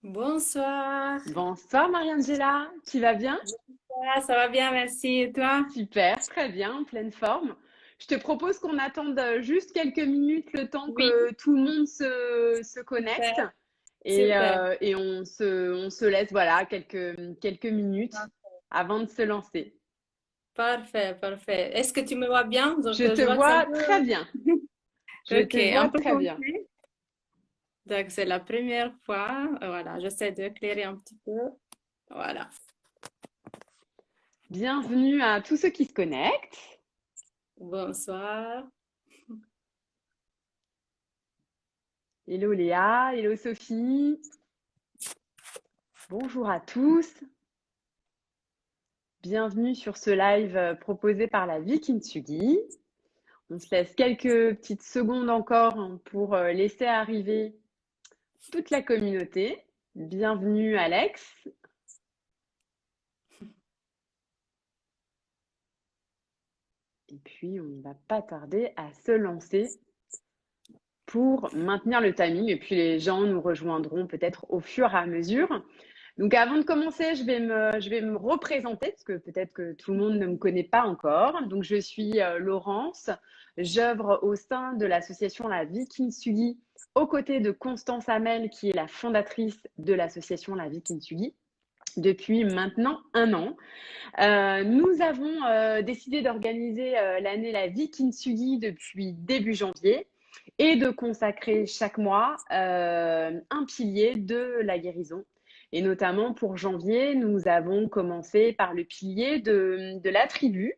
Bonsoir. Bonsoir Marie-Angela, tu vas bien? Ça va bien, merci. Et toi? Super, très bien, en pleine forme. Je te propose qu'on attende juste quelques minutes le temps Oui, que tout le monde se super, connecte super. et on se laisse voilà, quelques minutes avant de se lancer. Parfait, parfait. Est-ce que tu me vois bien? Je Donc, te je vois que c'est un vois peu... très bien. Je Ok, te on vois peut très bien. commencer. Donc, c'est la première fois. Voilà, j'essaie d'éclairer un petit peu. Voilà. Bienvenue à tous ceux qui se connectent. Bonsoir. Hello Léa, hello Sophie. Bonjour à tous. Bienvenue sur ce live proposé par la Vie Kintsugi. On se laisse quelques petites secondes encore pour laisser arriver toute la communauté. Bienvenue Alex. Et puis on ne va pas tarder à se lancer pour maintenir le timing. Et puis les gens nous rejoindront peut-être au fur et à mesure. Donc avant de commencer, je vais me représenter parce que peut-être que tout le monde ne me connaît pas encore. Donc je suis Laurence, j'œuvre au sein de l'association La Vie Kintsugi aux côtés de Constance Hamel qui est la fondatrice de l'association La Vie Kintsugi depuis maintenant un an. Nous avons décidé d'organiser l'année La Vie Kintsugi depuis début janvier et de consacrer chaque mois un pilier de la guérison. Et notamment pour janvier, nous avons commencé par le pilier de la tribu.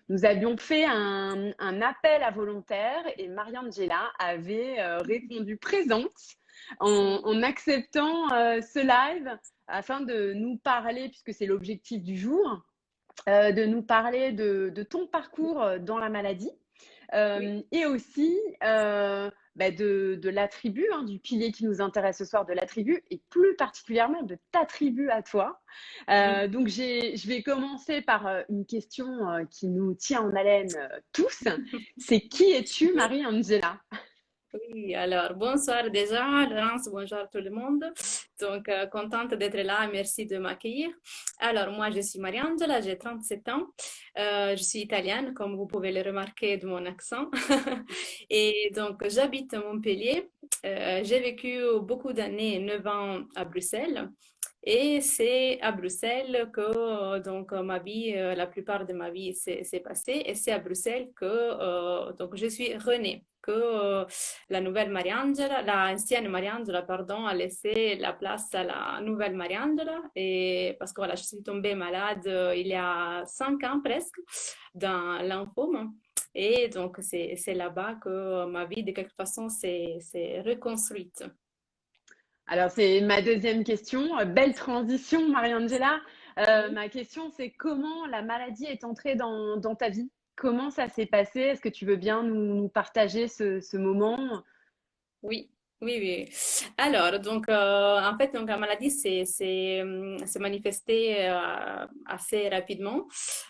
Nous avions fait un appel à volontaires et Mariangela avait répondu présente en acceptant ce live afin de nous parler, puisque c'est l'objectif du jour, de nous parler de ton parcours dans la maladie Oui. et aussi de la tribu, hein, du pilier qui nous intéresse ce soir, de la tribu et plus particulièrement de ta tribu à toi. Oui. Donc je vais commencer par une question qui nous tient en haleine tous. C'est qui es-tu, Marie-Angela? Oui, alors bonsoir déjà, Laurence, bonjour tout le monde. Donc, contente d'être là, merci de m'accueillir. Alors, moi, je suis Mariangela, j'ai 37 ans. Je suis italienne, comme vous pouvez le remarquer de mon accent. Et donc, j'habite à Montpellier. J'ai vécu beaucoup d'années, 9 ans à Bruxelles. Et c'est à Bruxelles que donc ma vie, la plupart de ma vie s'est passée. Et c'est à Bruxelles que donc je suis renée, que la nouvelle Mariangela, l'ancienne Mariangela, pardon, a laissé la place à la nouvelle Mariangela. Et parce que voilà, je suis tombée malade il y a 5 ans presque dans lymphome. Et donc c'est là-bas que ma vie de quelque façon s'est reconstruite. Alors, c'est ma deuxième question. Belle transition, Marie-Angela. Ma question, c'est comment la maladie est entrée dans ta vie? Comment ça s'est passé? Est-ce que tu veux bien nous partager ce moment? Oui, oui, oui. Alors, donc, en fait, donc, la maladie s'est manifestée assez rapidement,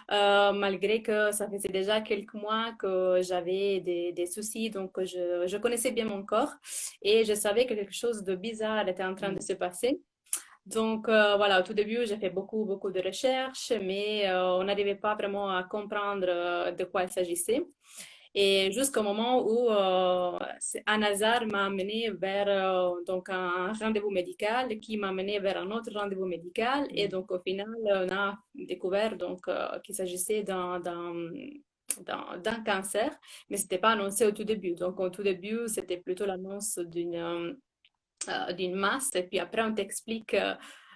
malgré que ça faisait déjà quelques mois que j'avais des soucis. Donc, je connaissais bien mon corps et je savais que quelque chose de bizarre était en train de Mm. se passer. Donc, voilà, au tout début, j'ai fait beaucoup, beaucoup de recherches, mais on n'arrivait pas vraiment à comprendre de quoi il s'agissait. Et jusqu'au moment où un hasard m'a amené vers donc un rendez-vous médical qui m'a amené vers un autre rendez-vous médical. Et Mm. donc, au final, on a découvert donc, qu'il s'agissait d'un cancer, mais ce n'était pas annoncé au tout début. Donc, au tout début, c'était plutôt l'annonce d'une masse. Et puis après, on t'explique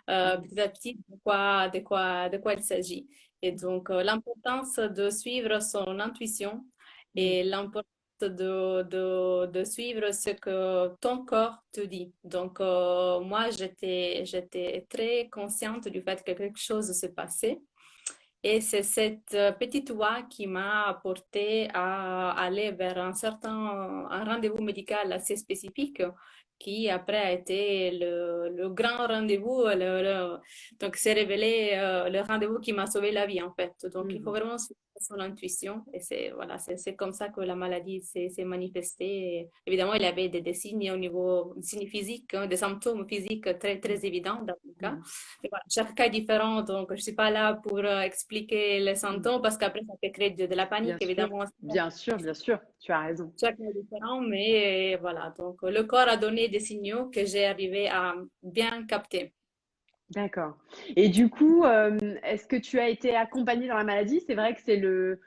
Mm. petit à petit de quoi il s'agit. Et donc, l'importance de suivre son intuition Mm. et l'importance de suivre ce que ton corps te dit. Donc, moi, j'étais très consciente du fait que quelque chose se passait. Et c'est cette petite voix qui m'a apporté à aller vers un rendez-vous médical assez spécifique qui après a été le grand rendez-vous. Donc, c'est révélé le rendez-vous qui m'a sauvé la vie, en fait. Donc, il faut Mhm. vraiment suivre son intuition. Et c'est voilà, c'est comme ça que la maladie s'est manifestée. Et évidemment, il y avait des signes au niveau des signes physiques, hein, des symptômes physiques très, Mhm. très évidents dans le cas. Mhm. Mais voilà, chaque cas est différent, donc je ne suis pas là pour expliquer les Mhm. symptômes parce qu'après, ça peut créer de la panique, Bien sûr, évidemment. bien sûr, bien sûr, tu as raison. Chaque cas est différent, mais voilà. Donc, le corps a donné des signaux que j'ai arrivé à bien capter. D'accord. Et du coup, est-ce que tu as été accompagnée dans la maladie? C'est vrai que c'est le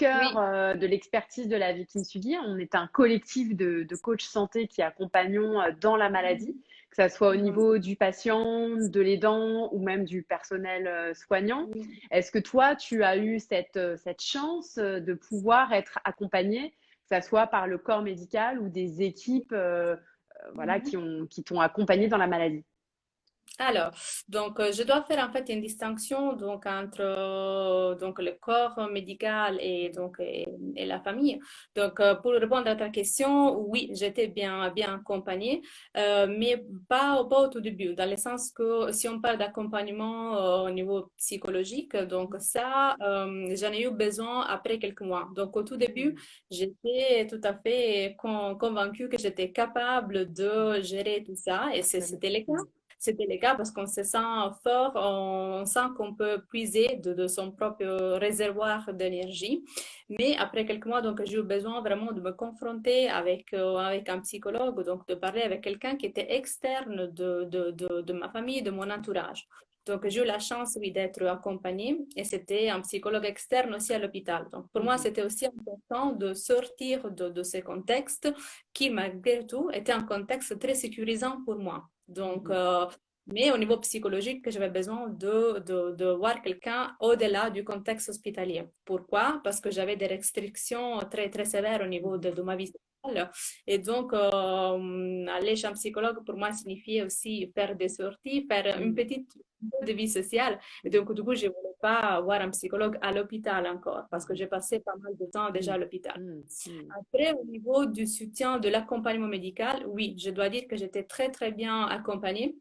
cœur Oui. de l'expertise de la vie Kintsugi. On est un collectif de coachs santé qui accompagnons dans la maladie, que ça soit au Mhm. niveau du patient, de l'aidant ou même du personnel soignant. Oui. Est-ce que toi, tu as eu cette chance de pouvoir être accompagnée, que ça soit par le corps médical ou des équipes voilà, Mhm. qui t'ont accompagnée dans la maladie? Alors, donc, je dois faire en fait une distinction donc entre donc le corps médical et la famille. Donc, pour répondre à ta question, oui, j'étais bien accompagnée, mais pas au tout début, dans le sens que si on parle d'accompagnement au niveau psychologique, donc ça, j'en ai eu besoin après quelques mois. Donc, au tout début, j'étais tout à fait convaincue que j'étais capable de gérer tout ça, et Seul. c'était le cas. Mm. C'était le cas parce qu'on se sent fort, on sent qu'on peut puiser de son propre réservoir d'énergie. Mais après quelques mois, donc, j'ai eu besoin vraiment de me confronter avec un psychologue, donc de parler avec quelqu'un qui était externe de ma famille, de mon entourage. Donc, j'ai eu la chance, oui, d'être accompagnée et c'était un psychologue externe aussi à l'hôpital. Donc, pour moi, Mhm. c'était aussi important de sortir de ce contexte qui, malgré tout, était un contexte très sécurisant pour moi. Donc, Mhm. mais au niveau psychologique, j'avais besoin de voir quelqu'un au-delà du contexte hospitalier. Pourquoi? Parce que j'avais des restrictions très, très sévères au niveau Mhm. de ma vie sociale. Et donc, aller chez un psychologue, pour moi, signifiait aussi faire des sorties, faire une Mhm. petite de vie sociale. Et Mhm. donc, du coup, je ne voulais pas voir un psychologue à l'hôpital encore, parce que Mhm. j'ai passé pas mal de temps déjà à Mhm. l'hôpital. Mhm. Mhm. Après, au niveau du soutien de l'accompagnement médical, oui, je dois dire que j'étais très, très bien accompagnée.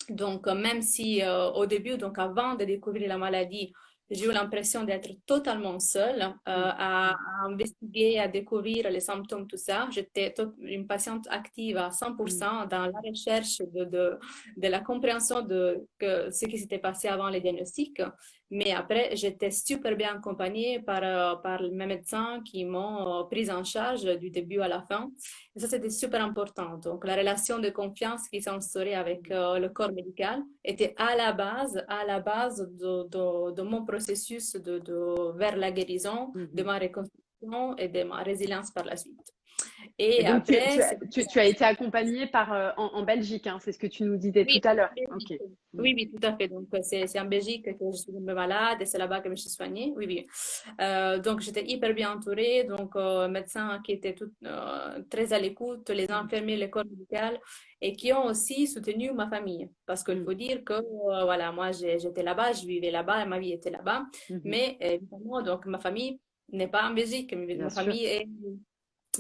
Donc, même si au début, donc avant de découvrir la maladie, j'ai eu l'impression d'être totalement seule à investiguer, à découvrir les symptômes, tout ça. J'étais une patiente active à Mhm. 100% dans la recherche de la compréhension de ce qui s'était passé avant les diagnostics. Mais après, j'étais super bien accompagnée par mes médecins qui m'ont prise en charge du début à la fin. Et ça, c'était super important. Donc, la relation de confiance qui s'est instaurée avec Mhm. le corps médical était à la base de mon processus vers la guérison, de Mhm. ma reconstruction et de ma résilience par la suite. Et Et donc, après, c'est tu as été accompagnée en Belgique, hein, c'est ce que tu nous disais tout oui, à l'heure. oui, Ok. Mhm. oui, oui, tout à fait. Donc, c'est en Belgique que je suis tombée malade et c'est là-bas que je me suis soignée. Oui, oui. Donc, j'étais hyper bien entourée. Donc, médecins qui étaient très à l'écoute, les Mhm. infirmiers, le corps médical et qui ont aussi soutenu ma famille. Parce qu'il Mhm. faut dire que, voilà, moi, j'étais là-bas, je vivais là-bas, ma vie était là-bas. Mhm. Mais, évidemment, donc, ma famille n'est pas en Belgique. Bien Ma sûr. famille Mhm.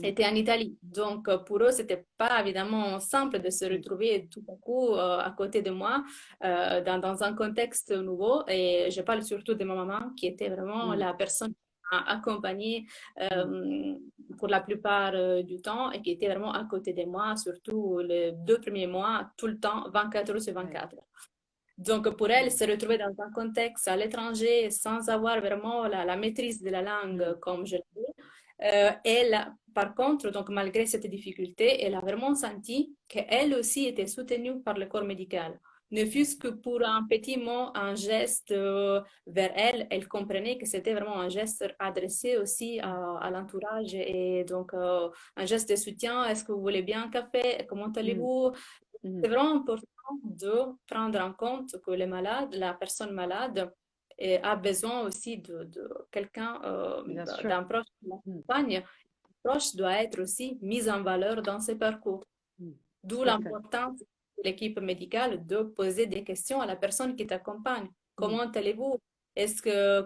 était en Italie. Donc, pour eux, c'était pas évidemment simple de se Mhm. retrouver tout à coup à côté de moi dans un contexte nouveau. Et je parle surtout de ma maman, qui était vraiment Mhm. la personne qui m'a accompagnée Mhm. pour la plupart du temps et qui était vraiment à côté de moi, surtout les 2 premiers mois, tout le temps, 24 heures sur Ouais. 24. Donc, pour elle, Mhm. se retrouver dans un contexte à l'étranger sans avoir vraiment la maîtrise de la Mhm. langue comme je l'ai, elle, par contre, donc malgré cette difficulté, elle a vraiment senti qu'elle aussi était soutenue par le corps médical. Ne fût-ce que pour un petit mot, un geste vers elle, elle comprenait que c'était vraiment un geste adressé aussi à l'entourage et donc un geste de soutien. Est-ce que vous voulez bien un café? Comment Mhm. allez-vous? C'est Mhm. vraiment important de prendre en compte que le malade, la personne malade, a besoin aussi de quelqu'un, Bien sûr. d'un proche qui Mhm. l'accompagne. Le proche doit être aussi mis en valeur dans ses parcours. Mhm. D'où Tout à fait. l'importance de l'équipe médicale de poser des questions à la personne qui t'accompagne. Mhm. Comment allez-vous?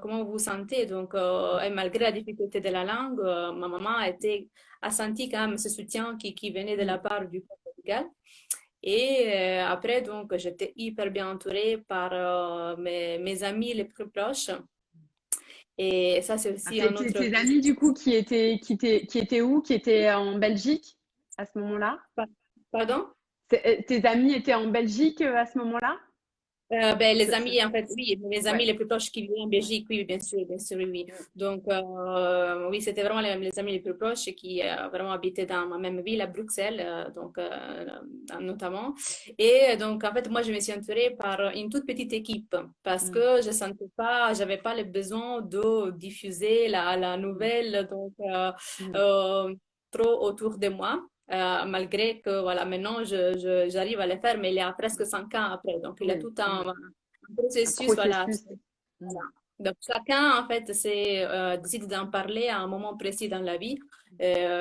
Comment vous vous sentez? Donc, Mhm. et malgré la difficulté de la langue, ma maman a senti quand même ce soutien qui venait de la Mhm. part du corps médical. Et après, donc, j'étais hyper bien entourée par mes amis les plus proches. Et ça, c'est Ah, aussi un autre tes plus. amis, du coup, qui étaient où? Qui étaient en Belgique à ce moment-là? Pardon? Tes amis étaient en Belgique à ce moment-là? Ben, les Ce- ce- amis, en fait, oui, mes amis Ouais. les plus proches qui vivent en Belgique, oui, bien sûr, oui. Oui. Mm. Donc, oui, c'était vraiment les amis les plus proches qui vraiment habitaient dans ma même ville, à Bruxelles, donc, notamment. Et donc, en fait, moi, je me suis entourée par une toute petite équipe parce Mm. que je sentais pas, j'avais pas le besoin de diffuser la Mm. nouvelle, donc, Mm. euh, trop autour de moi. Malgré que voilà, maintenant j'arrive à le faire, mais il y a presque 5 ans après. Donc, il y a Oui, tout oui. un Un processus. Voilà. processus. Mm. Voilà. Donc, chacun, en fait, décide d'en parler à un moment précis dans la vie.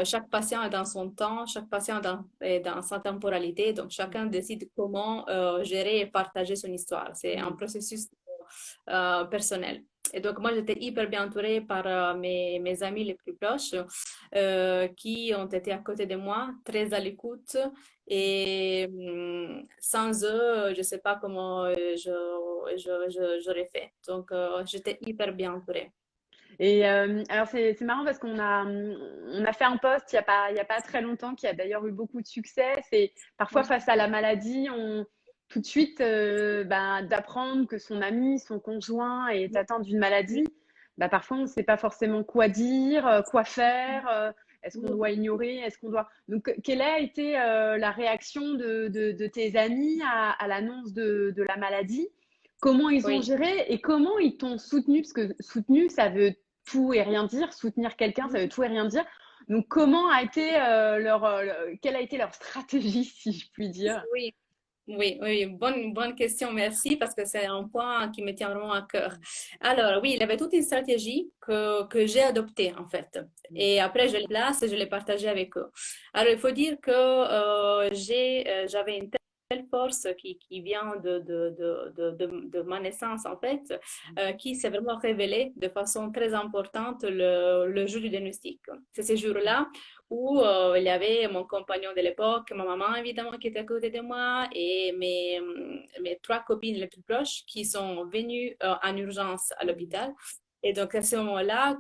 Chaque patient est dans son temps, chaque patient est dans sa temporalité. Donc, chacun décide comment gérer et partager son histoire. C'est un Mm. processus personnel. Et donc, moi, j'étais hyper bien entourée par mes amis les plus proches qui ont été à côté de moi, très à l'écoute. Et sans eux, je ne sais pas comment j'aurais fait. Donc, j'étais hyper bien entourée. Et alors c'est marrant parce on a fait un post il y a pas très longtemps qui a d'ailleurs eu beaucoup de succès. C'est parfois face à la maladie, on tout de suite ben, d'apprendre que son ami, son conjoint est atteint d'une maladie. Bah, parfois on ne sait pas forcément quoi dire, quoi faire. Est-ce qu'on doit ignorer? Est-ce qu'on doit... Donc, quelle a été la réaction de tes amis à l'annonce de la maladie? Comment ils ont Oui. géré et comment ils t'ont soutenu? Parce que soutenu, ça veut tout et rien dire. Soutenir quelqu'un, ça veut tout et rien dire. Donc, comment a été quelle a été leur stratégie, si je puis dire? Oui. Oui, oui, bonne question, merci, parce que c'est un point qui me tient vraiment à cœur. Alors, oui, il y avait toute une stratégie que j'ai adoptée, en fait. Mm. Et après, je l'ai place et je l'ai partagée avec eux. Alors, il faut dire que j'avais une telle force qui vient de ma naissance, en fait, qui s'est vraiment révélée de façon très importante le jour du diagnostic. C'est ce jour-là où il y avait mon compagnon de l'époque, ma maman évidemment qui était à côté de moi et mes trois copines les plus proches qui sont venues en urgence à l'hôpital. Et donc à ce moment-là,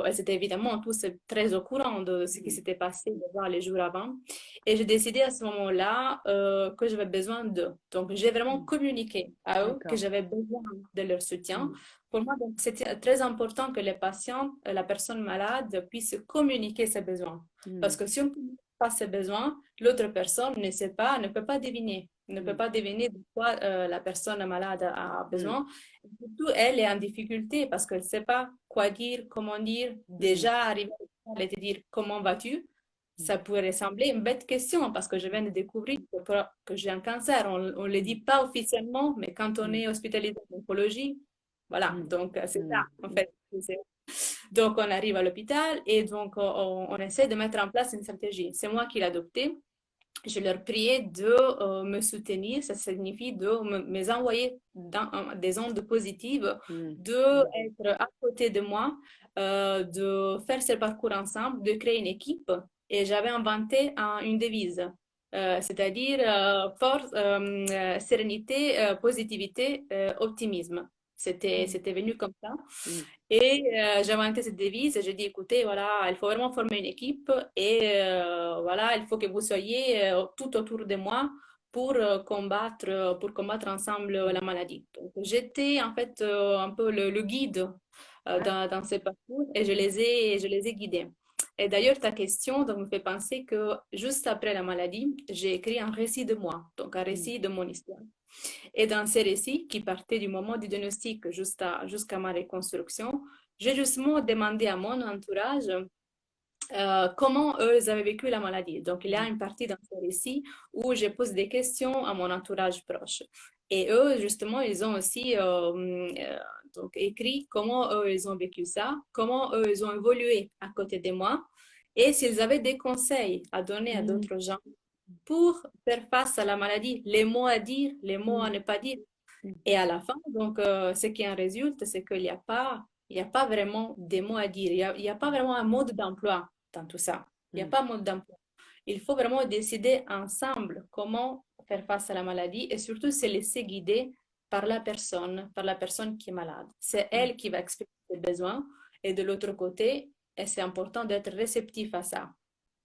elles étaient évidemment tous très au courant de ce qui Mm. s'était passé déjà les jours avant. Et j'ai décidé à ce moment-là que j'avais besoin d'eux. Donc j'ai vraiment Mm. communiqué à eux que D'accord. j'avais besoin de leur soutien. Mm. Pour moi, donc, c'était très important que les patients, la personne malade, puisse communiquer ses besoins. Parce Mm. que si on ne communique pas ses besoins, l'autre personne ne sait pas, ne peut pas deviner, ne peut Mm. pas deviner de quoi la personne malade a Mm. besoin. Et surtout, elle est en difficulté parce qu'elle ne sait pas quoi dire, comment dire. Mm. Déjà, arriver à te dire comment vas-tu, ça pourrait sembler une bête question parce que je viens de découvrir que j'ai un cancer. On ne le dit Mm. pas officiellement, mais quand on Mm. est hospitalisé en oncologie, voilà. Mm. Donc, c'est ça, Mm. en fait. Donc, on arrive à l'hôpital et donc, on essaie de mettre en place une stratégie. C'est moi qui l'ai adoptée. Je leur priais de me soutenir. Ça signifie de me envoyer dans des ondes positives, Mm. de être à côté de moi, de faire ce parcours ensemble, de créer une équipe. Et j'avais inventé une devise, c'est-à-dire force, sérénité, positivité, optimisme. Mm. C'était venu comme ça. Mm. Et j'ai inventé cette devise et j'ai dit, écoutez, voilà, il faut vraiment former une équipe et voilà, il faut que vous soyez tout autour de moi pour combattre ensemble la maladie. Donc, j'étais en fait un peu le guide Ouais. dans ce parcours et Mm. je les ai guidés. Et d'ailleurs, ta question donc, me fait penser que juste après la maladie, j'ai écrit un récit de moi, donc un Mm. récit de mon histoire. Et dans ces récits, qui partaient du moment du diagnostic jusqu'à ma reconstruction, j'ai justement demandé à mon entourage comment eux ils avaient vécu la maladie. Donc, il y a Mm. une partie dans ce récit où je pose des questions à mon entourage proche. Et eux, justement, ils ont aussi donc écrit comment eux, ils ont vécu ça, comment eux, ils ont évolué à côté de moi, et s'ils avaient des conseils à donner à Mm. d'autres gens pour faire face à la maladie, les mots à dire, les mots à Mm. ne pas dire. Mm. Et à la fin, donc, ce qui en résulte, c'est qu'il n'y a pas vraiment des mots à dire. Il y a pas vraiment un mode d'emploi dans tout ça. Il n'y a Mm. pas un mode d'emploi. Il faut vraiment décider ensemble comment faire face à la maladie et surtout se laisser guider par la personne qui est malade. C'est elle qui va exprimer ses besoins et de l'autre côté, et c'est important d'être réceptif à ça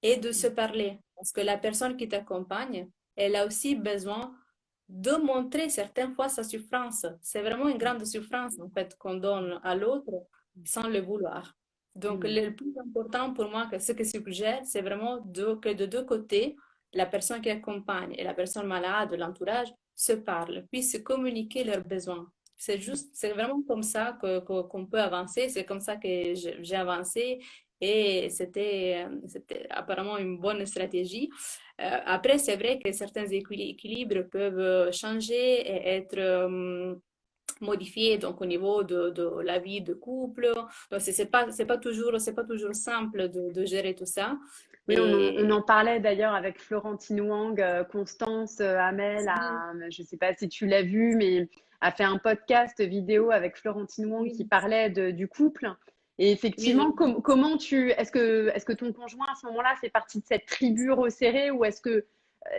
et de se parler parce que la personne qui t'accompagne, elle a aussi besoin de montrer certaines fois sa souffrance. C'est vraiment une grande souffrance en fait qu'on donne à l'autre sans le vouloir. Donc, le plus important pour moi, que ce que je suggère, c'est vraiment que de deux côtés, la personne qui accompagne et la personne malade, l'entourage, se parlent, puissent se communiquer leurs besoins. C'est juste, c'est vraiment comme ça qu'on peut avancer. C'est comme ça que j'ai avancé et c'était apparemment une bonne stratégie. Après, c'est vrai que certains équilibres peuvent changer et être modifiés donc au niveau de la vie de couple. Donc, c'est pas toujours simple de gérer tout ça. Oui, on Et en parlait d'ailleurs avec Florentine Wang, Constance, Amel, je ne sais pas si tu l'as vu, mais a fait un podcast vidéo avec Florentine Wang qui oui, parlait du couple. Et oui, effectivement, comment est-ce que ton conjoint à ce moment-là fait partie de cette tribu resserrée ou est-ce que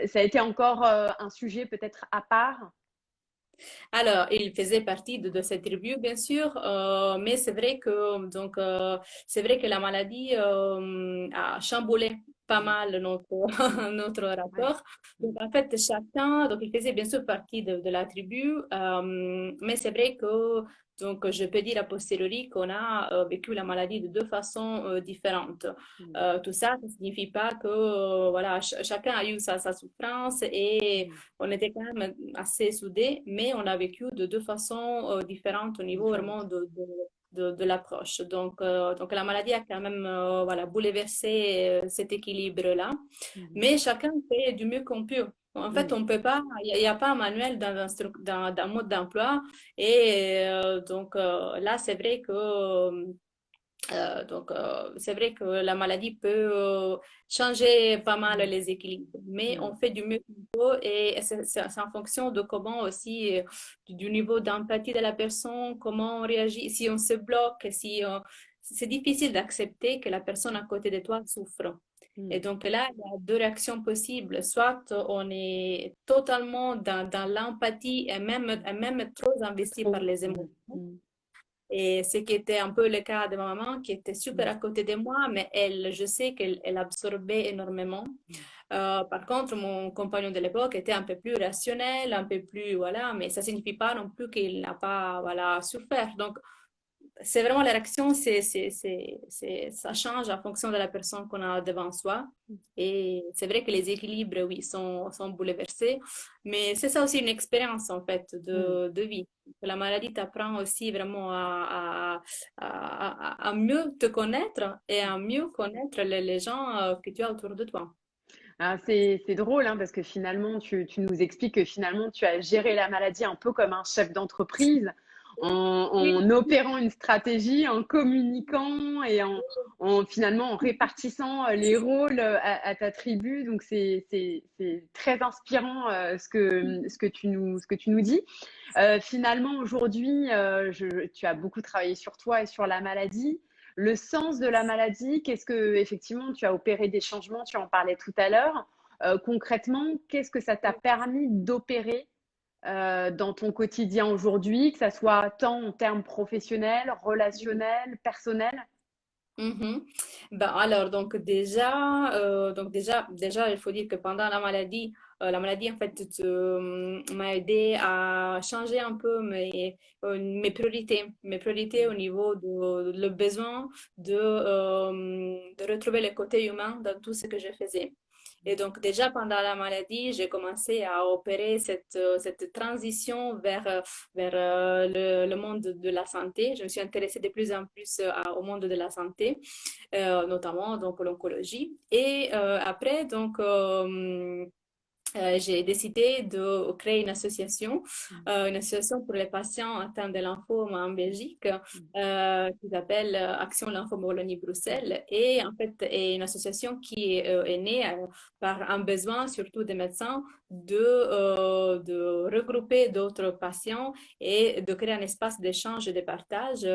ça a été encore un sujet peut-être à part? alors, il faisait partie de cette tribu, bien sûr, mais c'est vrai que la maladie a chamboulé pas mal notre, notre Ouais. rapport. Donc, en fait, donc, il faisait bien sûr partie de la tribu, mais c'est vrai que, donc, je peux dire a posteriori qu'on a vécu la maladie de deux façons différentes. Tout ça, ça ne signifie pas que, voilà, chacun a eu sa souffrance et on était quand même assez soudés, mais on a vécu de deux façons différentes au niveau vraiment Différente. de l'approche. Donc, la maladie a quand même voilà, bouleversé cet équilibre-là, mais chacun fait du mieux qu'on peut. En fait, on peut pas, il y a pas un manuel dans un mode d'emploi. Et là, c'est vrai que c'est vrai que la maladie peut changer pas mal les équilibres, mais on fait du mieux qu'on peut et c'est en fonction de comment aussi, du niveau d'empathie de la personne, comment on réagit, si on se bloque, si c'est difficile d'accepter que la personne à côté de toi souffre. Et donc là, il y a deux réactions possibles. Soit on est totalement dans l'empathie et même trop investi par Trop. les émotions. Et ce qui était un peu le cas de ma maman, qui était super à côté de moi, mais elle, je sais qu'elle absorbait énormément. Par contre, mon compagnon de l'époque était un peu plus rationnel, un peu plus, voilà, mais ça signifie pas non plus qu'il n'a pas, voilà, souffert. Donc, c'est vraiment la réaction, ça change en fonction de la personne qu'on a devant soi. Et c'est vrai que les équilibres, oui, sont bouleversés. Mais c'est ça aussi une expérience, en fait, de vie. La maladie t'apprend aussi vraiment à mieux te connaître et à mieux connaître les gens que tu as autour de toi. Ah, c'est drôle hein, parce que finalement, tu nous expliques que finalement, tu as géré la maladie un peu comme un chef d'entreprise Oui, en opérant une stratégie, en communiquant et finalement en répartissant les rôles à ta tribu. Donc, c'est très inspirant ce que tu nous dis. Finalement, aujourd'hui, tu as beaucoup travaillé sur toi et sur la maladie. Le sens de la maladie, qu'est-ce que, effectivement, tu as opéré des changements, tu en parlais tout à l'heure. Concrètement, qu'est-ce que ça t'a permis d'opérer dans ton quotidien aujourd'hui, que ça soit tant en termes professionnels, relationnels, personnels? mhm. Ben, alors, déjà, il faut dire que pendant la maladie, en fait, m'a aidé à changer un peu mes priorités au niveau de le besoin de retrouver le côté humain dans tout ce que je faisais. Et donc, déjà pendant la maladie, j'ai commencé à opérer cette transition vers le monde de la santé. Je me suis intéressée de plus en plus au monde de la santé, notamment donc l'oncologie. Et après, j'ai décidé de créer une association pour les patients atteints de lymphome en Belgique, qui s'appelle Action Lymphome Wallonie-Bruxelles. Et en fait, est une association qui est née par un besoin, surtout des médecins, de regrouper d'autres patients et de créer un espace d'échange et de partage.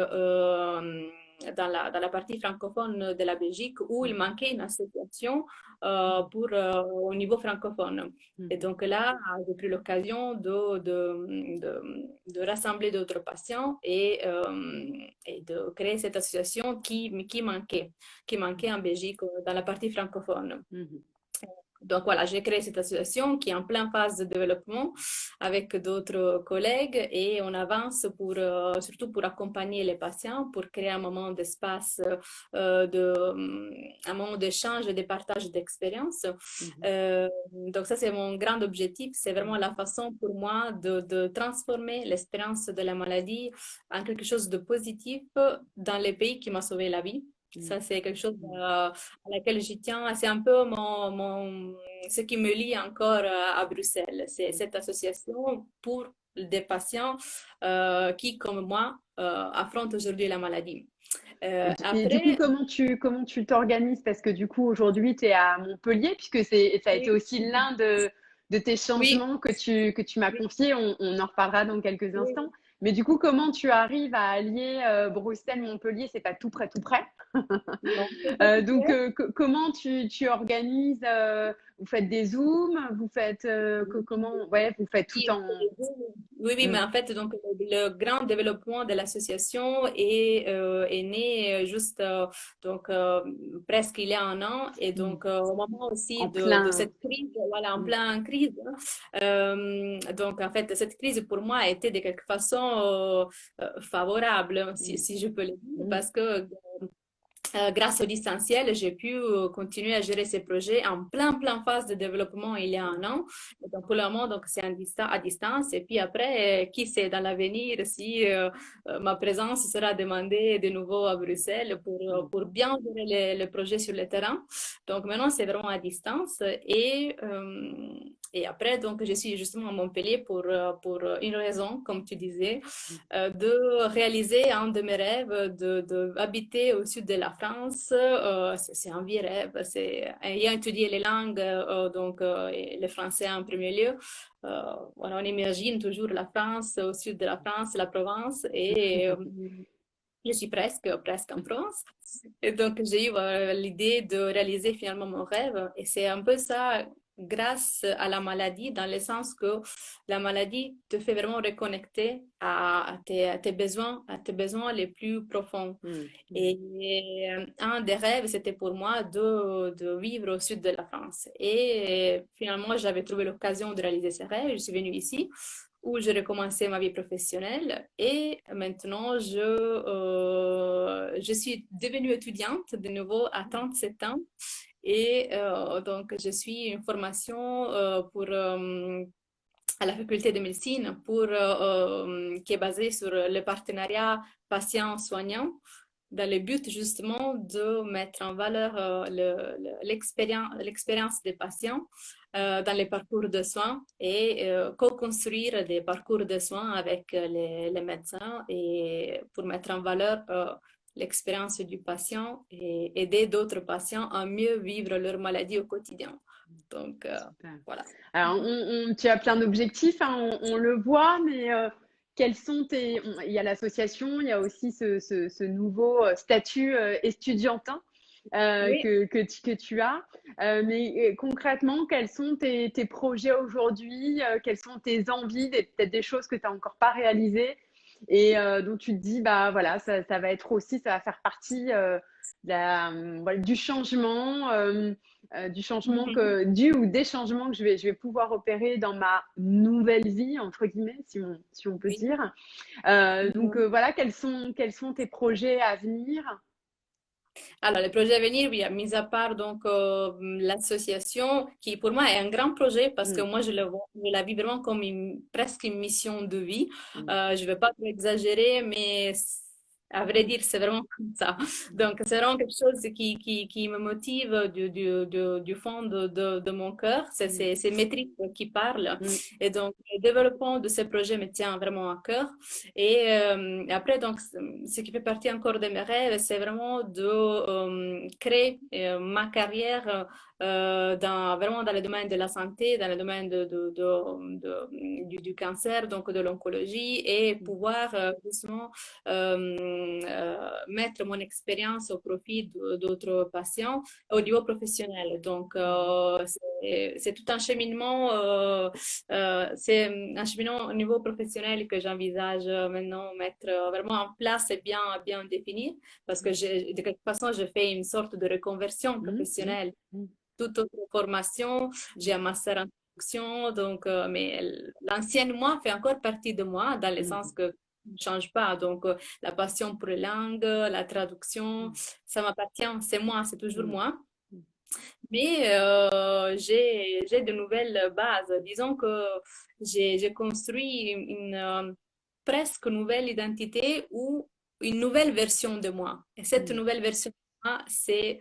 dans la partie francophone de la Belgique où il manquait une association au niveau francophone. Et donc là, j'ai pris l'occasion de rassembler d'autres patients et de créer cette association qui manquait en Belgique dans la partie francophone. Donc voilà, j'ai créé cette association qui est en pleine phase de développement avec d'autres collègues et on avance surtout pour accompagner les patients, pour créer un moment d'espace, un moment d'échange et de partage d'expériences. Donc ça, c'est mon grand objectif. C'est vraiment la façon pour moi de transformer l'expérience de la maladie en quelque chose de positif dans les pays qui m'ont sauvé la vie. Ça, c'est quelque chose à laquelle j'y tiens. C'est un peu ce qui me lie encore à Bruxelles. C'est cette association pour des patients qui, comme moi, affrontent aujourd'hui la maladie. Et du coup, Après, comment tu t'organises? Parce que du coup, aujourd'hui, tu es à Montpellier, puisque ça a été oui, aussi l'un de tes oui, changements que tu m'as oui, confié. On en reparlera dans quelques instants. oui. Mais du coup, comment tu arrives à allier Bruxelles-Montpellier? C'est pas tout près, tout près. Non, c'est pas tout Donc, fait. comment tu organises? Vous faites des zooms? Vous faites comment? Ouais, vous faites tout Oui, en. oui, oui, Mm, mais en fait, donc, le grand développement de l'association est né juste presque il y a un an. Et mm. donc, au moment aussi En de plein. cette crise, voilà, en Mm, plein crise. Donc, en fait, cette crise pour moi a été de quelque façon favorable, mm, si je peux le dire, mm, parce que grâce au distanciel, j'ai pu continuer à gérer ces projets en plein phase de développement il y a un an. Et donc, pour le moment, donc, c'est à distance. Et puis après, qui sait dans l'avenir si ma présence sera demandée de nouveau à Bruxelles mm. pour bien gérer le projet sur le terrain. Donc maintenant, c'est vraiment à distance. Et après, donc, je suis justement à Montpellier pour une raison, comme tu disais de réaliser un de mes rêves, de habiter au sud de la France. C'est un vieux rêve. Ayant étudié les langues, et le français en premier lieu, voilà, on imagine toujours la France, au sud de la France, la Provence, et je suis presque en France. Et donc, j'ai eu l'idée de réaliser finalement mon rêve. Et c'est un peu ça grâce à la maladie, dans le sens que la maladie te fait vraiment reconnecter à tes besoins les plus profonds. Mm, mm. Et un des rêves, c'était pour moi de vivre au sud de la France. Et finalement, j'avais trouvé l'occasion de réaliser ce rêve. Je suis venue ici où j'ai recommencé ma vie professionnelle et maintenant je suis devenue étudiante de nouveau à 37 ans et donc je suis une formation à la faculté de médecine qui est basée sur le partenariat patient-soignant dans le but justement de mettre en valeur l'expérience des patients dans les parcours de soins et co-construire des parcours de soins avec les médecins et pour mettre en valeur l'expérience du patient et aider d'autres patients à mieux vivre leur maladie au quotidien. Donc, Super. voilà. Alors, tu as plein d'objectifs, hein, on le voit, mais quels sont il y a l'association, il y a aussi ce nouveau statut estudiantin Oui. que tu as. Mais concrètement, quels sont tes projets aujourd'hui? Quelles sont tes envies, peut-être des choses que tu n'as encore pas réalisées et dont tu te dis, bah voilà, ça va être aussi, ça va faire partie voilà, du changement Mhm. du ou des changements que je vais pouvoir opérer dans ma nouvelle vie, entre guillemets, si on peut Oui. dire. Mhm. Voilà, quels sont tes projets à venir? Alors, les projets à venir, oui, mis à part donc l'association, qui pour moi est un grand projet parce que Mm, moi je la vis vraiment comme presque une mission de vie. mm, Je ne vais pas trop exagérer, mais à vrai dire, c'est vraiment comme ça. Donc, c'est vraiment quelque chose qui me motive du fond de mon cœur. mm, C'est mes tripes qui parlent. mm, Et donc, le développement de ce projet me tient vraiment à cœur. Et après, donc, ce qui fait partie encore de mes rêves, c'est vraiment de créer ma carrière vraiment dans le domaine de la santé, dans le domaine du cancer, donc de l'oncologie, et pouvoir justement mettre mon expérience au profit d'autres patients au niveau professionnel. Donc, c'est tout un cheminement, c'est un cheminement au niveau professionnel que j'envisage maintenant mettre vraiment en place et bien définir, parce que de quelque façon, je fais une sorte de reconversion professionnelle. Toute autre formation, j'ai un master en traduction, donc, mais l'ancienne moi fait encore partie de moi, dans le sens que ne change pas. Donc, la passion pour les langues, la traduction, ça m'appartient, c'est moi, c'est toujours moi. Mais j'ai de nouvelles bases. Disons que j'ai construit presque nouvelle identité ou une nouvelle version de moi. Et cette nouvelle version de moi, c'est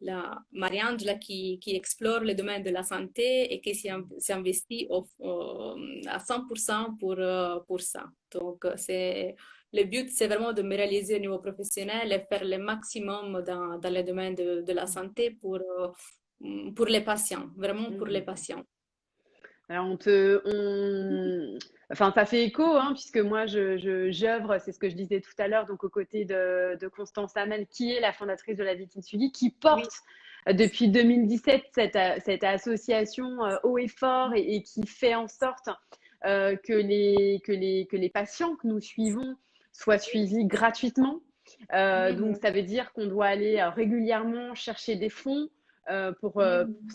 la Mariangela qui explore le domaine de la santé et qui s'investit à 100% pour ça. Donc, le but, c'est vraiment de me réaliser au niveau professionnel et faire le maximum dans le domaine de la santé pour les patients, vraiment pour les patients. Alors enfin, ça fait écho, hein, puisque moi, j'œuvre, c'est ce que je disais tout à l'heure, donc aux côtés de Constance Hamel, qui est la fondatrice de la Vie qui suit, qui porte depuis 2017 cette association haut et fort et qui fait en sorte que les patients que nous suivons soient suivis gratuitement. Donc, ça veut dire qu'on doit aller régulièrement chercher des fonds pour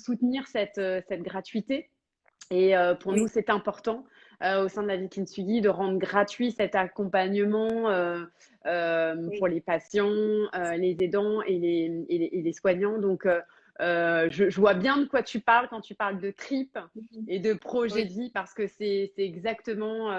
soutenir cette gratuité. Et pour nous, c'est important au sein de la Vie Kintsugi de rendre gratuit cet accompagnement pour les patients, les aidants et les soignants. Donc, je vois bien de quoi tu parles quand tu parles de trip et de projet de vie, parce que c'est exactement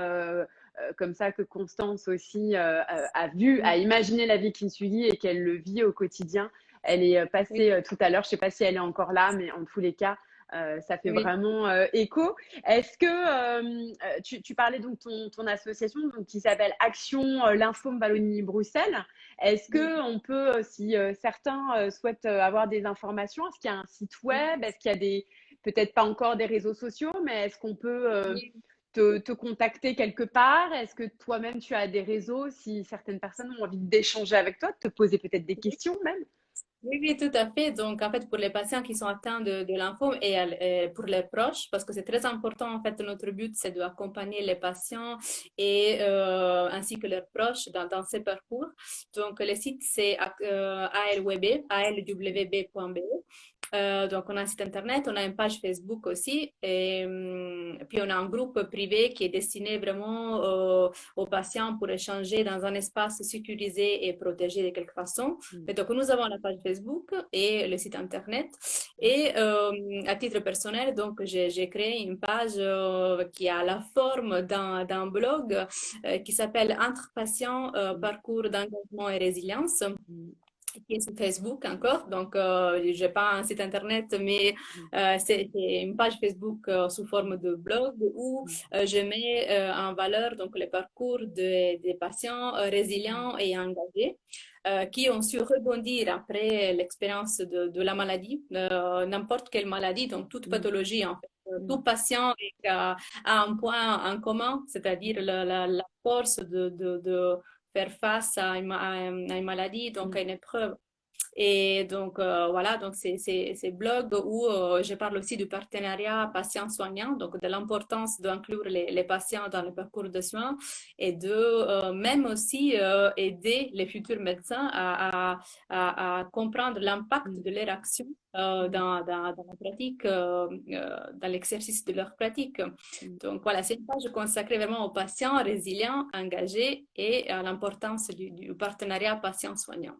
comme ça que Constance aussi a imaginé la Vie Kintsugi et qu'elle le vit au quotidien. Elle est passée tout à l'heure, je ne sais pas si elle est encore là, mais en tous les cas, ça fait vraiment écho. Est-ce que tu parlais donc ton association donc, qui s'appelle Action Lymphome Wallonie Bruxelles. Est-ce que on peut, si certains souhaitent avoir des informations, est-ce qu'il y a un site web? Est-ce qu'il y a peut-être pas encore des réseaux sociaux, mais est-ce qu'on peut te contacter quelque part? Est-ce que toi-même tu as des réseaux si certaines personnes ont envie d'échanger avec toi, de te poser peut-être des questions même? Oui, tout à fait. Donc, en fait, pour les patients qui sont atteints de lymphome et pour les proches, parce que c'est très important, en fait, notre but, c'est d'accompagner les patients et ainsi que leurs proches dans ces parcours. Donc, le site, c'est alwb.be. Donc, on a un site internet, on a une page Facebook aussi, et puis on a un groupe privé qui est destiné vraiment aux patients pour échanger dans un espace sécurisé et protégé de quelque façon. Et donc, nous avons la page Facebook et le site internet. Et à titre personnel, donc, j'ai créé une page qui a la forme d'un blog qui s'appelle Entre patients, parcours d'engagement et résilience, qui est sur Facebook encore. Donc, je n'ai pas un site internet, mais c'est une page Facebook sous forme de blog où je mets en valeur donc, les parcours des patients résilients et engagés. Qui ont su rebondir après l'expérience de la maladie, n'importe quelle maladie, donc toute pathologie en fait. Tout patient a un point en commun, c'est-à-dire la force de faire face à une maladie, donc à une épreuve. Et donc, voilà, donc c'est blog où je parle aussi du partenariat patient-soignant, donc de l'importance d'inclure les patients dans le parcours de soins et de même aussi aider les futurs médecins à comprendre l'impact de leur action dans la pratique, dans l'exercice de leur pratique. Donc, voilà, c'est une page consacrée vraiment aux patients résilients, engagés et à l'importance du partenariat patient-soignant.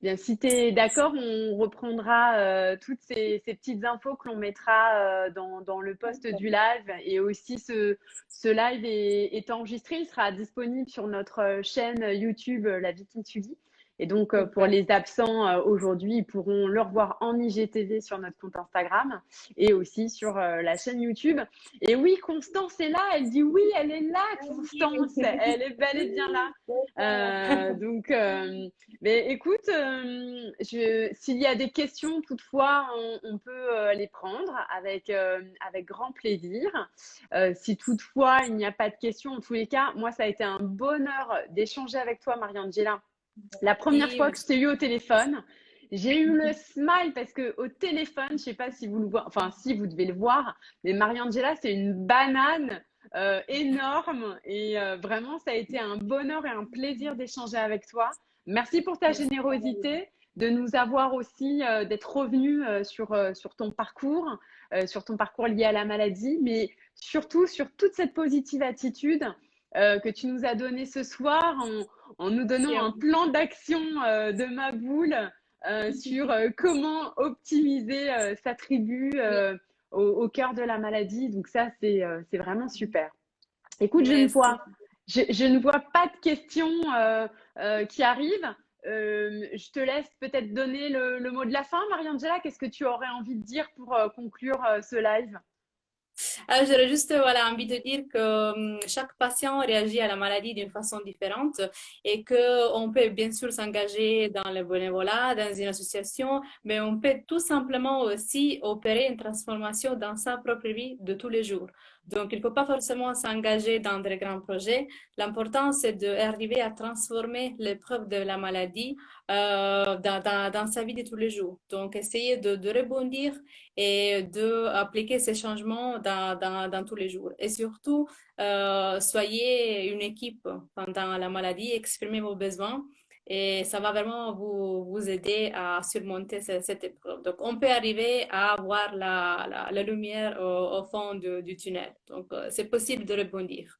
Bien, si tu es d'accord, on reprendra toutes ces petites infos que l'on mettra dans le post du live. Et aussi, ce live est enregistré. Il sera disponible sur notre chaîne YouTube La Vie Kintsugi. Et donc, pour Super. les absents aujourd'hui, ils pourront le revoir en IGTV sur notre compte Instagram et aussi sur la chaîne YouTube. Et oui, Constance est là. Elle dit oui, elle est là, Ah Constance. oui. Elle est bel et bien là. D'accord. Donc, mais écoute, s'il y a des questions, toutefois, on peut les prendre avec grand plaisir. Si toutefois il n'y a pas de questions, en tous les cas, moi, ça a été un bonheur d'échanger avec toi, Marie-Angela. La première Merci, fois que je merci. t'ai eu au téléphone, j'ai eu le smile parce que au téléphone, je ne sais pas si vous le voyez, enfin si vous devez le voir, mais Marie-Angela, c'est une banane énorme et vraiment, ça a été un bonheur et un plaisir d'échanger avec toi. Merci pour ta Merci. générosité, de nous avoir aussi, d'être revenu sur sur ton parcours lié à la maladie, mais surtout sur toute cette positive attitude que tu nous as donnée ce soir en nous Merci donnant à un vous. plan d'action de ma boule sur comment optimiser sa tribu au cœur de la maladie. Donc ça, c'est vraiment super. Écoute, Merci. je ne vois pas de questions qui arrivent. Je te laisse peut-être donner le mot de la fin, Marie-Angela. Qu'est-ce que tu aurais envie de dire pour conclure ce live? Alors, j'aurais juste voilà, envie de dire que chaque patient réagit à la maladie d'une façon différente et qu'on peut bien sûr s'engager dans le bénévolat, dans une association, mais on peut tout simplement aussi opérer une transformation dans sa propre vie de tous les jours. Donc, il ne faut pas forcément s'engager dans des grands projets. L'important, c'est d'arriver à transformer l'épreuve de la maladie dans sa vie de tous les jours. Donc, essayer de rebondir et d'appliquer ces changements dans tous les jours. Et surtout, soyez une équipe pendant la maladie, exprimez vos besoins et ça va vraiment vous aider à surmonter cette épreuve. Donc, on peut arriver à voir la lumière au fond du tunnel. Donc, c'est possible de rebondir.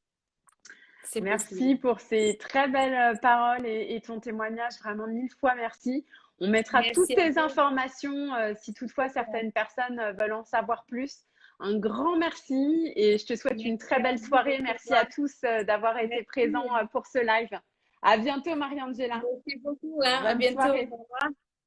C'est Merci possible. pour ces très belles paroles et ton témoignage. Vraiment, mille fois merci. On mettra toutes Merci à tes vous. informations si toutefois certaines personnes veulent en savoir plus. Un grand merci et je te souhaite une Merci très à belle vous de soirée. Merci à recevoir. tous d'avoir été présents Merci. pour ce live. À bientôt, Marie-Angela. Merci beaucoup. Hein. À Bonne bientôt. soirée. Au revoir.